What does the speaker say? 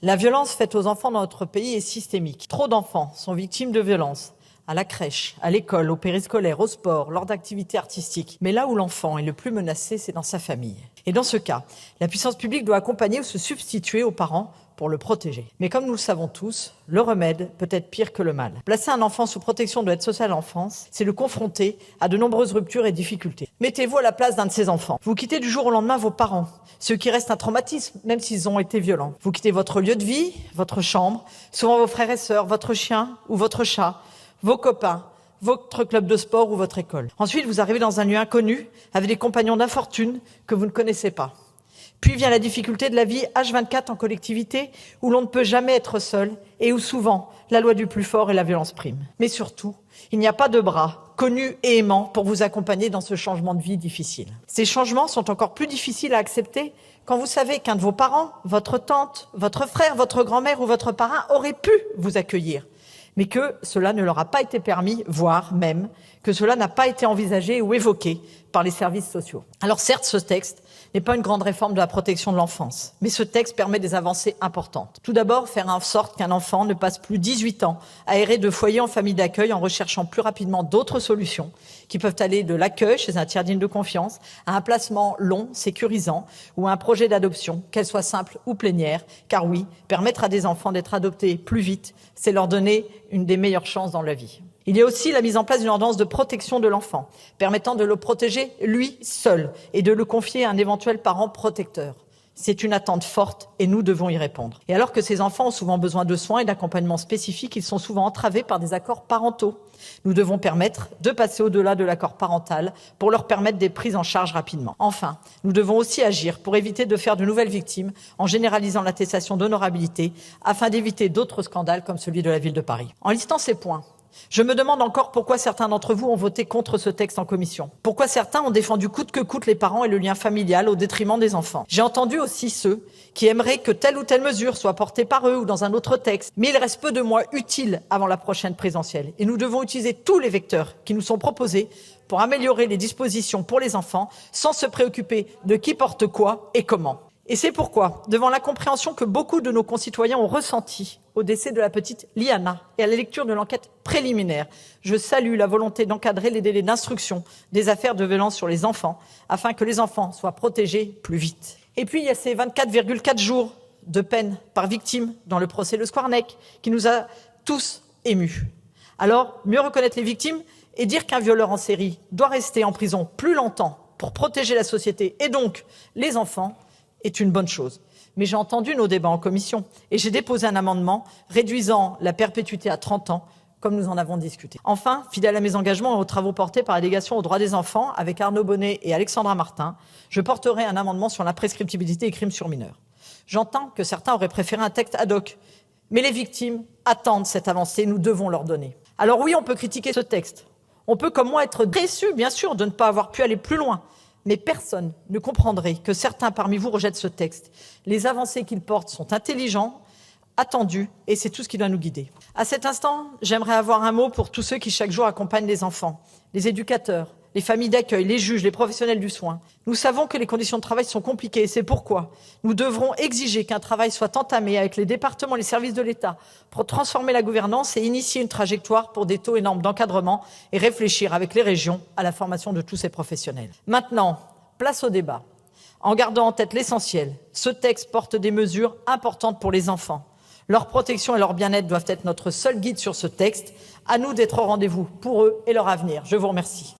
La violence faite aux enfants dans notre pays est systémique. Trop d'enfants sont victimes de violences. À la crèche, à l'école, au périscolaire, au sport, lors d'activités artistiques. Mais là où l'enfant est le plus menacé, c'est dans sa famille. Et dans ce cas, la puissance publique doit accompagner ou se substituer aux parents pour le protéger. Mais comme nous le savons tous, le remède peut être pire que le mal. Placer un enfant sous protection de l'aide sociale à l'enfance, c'est le confronter à de nombreuses ruptures et difficultés. Mettez-vous à la place d'un de ces enfants. Vous quittez du jour au lendemain vos parents, ce qui reste un traumatisme, même s'ils ont été violents. Vous quittez votre lieu de vie, votre chambre, souvent vos frères et sœurs, votre chien ou votre chat, vos copains, votre club de sport ou votre école. Ensuite, vous arrivez dans un lieu inconnu, avec des compagnons d'infortune que vous ne connaissez pas. Puis vient la difficulté de la vie H24 en collectivité, où l'on ne peut jamais être seul et où souvent la loi du plus fort et la violence prime. Mais surtout, il n'y a pas de bras connus et aimants pour vous accompagner dans ce changement de vie difficile. Ces changements sont encore plus difficiles à accepter quand vous savez qu'un de vos parents, votre tante, votre frère, votre grand-mère ou votre parrain aurait pu vous accueillir, mais que cela ne leur a pas été permis, voire même que cela n'a pas été envisagé ou évoqué par les services sociaux. Alors certes, ce texte n'est pas une grande réforme de la protection de l'enfance, mais ce texte permet des avancées importantes. Tout d'abord, faire en sorte qu'un enfant ne passe plus 18 ans à errer de foyer en famille d'accueil en recherchant plus rapidement d'autres solutions qui peuvent aller de l'accueil chez un tiers digne de confiance à un placement long, sécurisant ou à un projet d'adoption, qu'elle soit simple ou plénière, car oui, permettre à des enfants d'être adoptés plus vite, c'est leur donner une des meilleures chances dans la vie. Il y a aussi la mise en place d'une ordonnance de protection de l'enfant, permettant de le protéger lui seul et de le confier à un éventuel parent protecteur. C'est une attente forte et nous devons y répondre. Et alors que ces enfants ont souvent besoin de soins et d'accompagnement spécifiques, ils sont souvent entravés par des accords parentaux. Nous devons permettre de passer au-delà de l'accord parental pour leur permettre des prises en charge rapidement. Enfin, nous devons aussi agir pour éviter de faire de nouvelles victimes en généralisant l'attestation d'honorabilité afin d'éviter d'autres scandales comme celui de la ville de Paris. En listant ces points, je me demande encore pourquoi certains d'entre vous ont voté contre ce texte en commission. Pourquoi certains ont défendu coûte que coûte les parents et le lien familial au détriment des enfants. J'ai entendu aussi ceux qui aimeraient que telle ou telle mesure soit portée par eux ou dans un autre texte. Mais il reste peu de mois utiles avant la prochaine présidentielle. Et nous devons utiliser tous les vecteurs qui nous sont proposés pour améliorer les dispositions pour les enfants sans se préoccuper de qui porte quoi et comment. Et c'est pourquoi, devant l'incompréhension que beaucoup de nos concitoyens ont ressentie au décès de la petite Liana et à la lecture de l'enquête préliminaire, je salue la volonté d'encadrer les délais d'instruction des affaires de violence sur les enfants, afin que les enfants soient protégés plus vite. Et puis, il y a ces 24,4 jours de peine par victime dans le procès Le Squarnec, qui nous a tous émus. Alors, mieux reconnaître les victimes et dire qu'un violeur en série doit rester en prison plus longtemps pour protéger la société et donc les enfants, est une bonne chose. Mais j'ai entendu nos débats en commission et j'ai déposé un amendement réduisant la perpétuité à 30 ans, comme nous en avons discuté. Enfin, fidèle à mes engagements et aux travaux portés par la délégation aux droits des enfants, avec Arnaud Bonnet et Alexandra Martin, je porterai un amendement sur l'imprescriptibilité et crimes sur mineurs. J'entends que certains auraient préféré un texte ad hoc, mais les victimes attendent cette avancée, nous devons leur donner. Alors oui, on peut critiquer ce texte. On peut, comme moi, être déçu, bien sûr, de ne pas avoir pu aller plus loin. Mais personne ne comprendrait que certains parmi vous rejettent ce texte. Les avancées qu'il porte sont intelligents, attendus, et c'est tout ce qui doit nous guider. À cet instant, j'aimerais avoir un mot pour tous ceux qui chaque jour accompagnent les enfants, les éducateurs, les familles d'accueil, les juges, les professionnels du soin. Nous savons que les conditions de travail sont compliquées et c'est pourquoi nous devrons exiger qu'un travail soit entamé avec les départements et les services de l'État pour transformer la gouvernance et initier une trajectoire pour des taux et normes d'encadrement et réfléchir avec les régions à la formation de tous ces professionnels. Maintenant, place au débat. En gardant en tête l'essentiel, ce texte porte des mesures importantes pour les enfants. Leur protection et leur bien-être doivent être notre seul guide sur ce texte. À nous d'être au rendez-vous pour eux et leur avenir. Je vous remercie.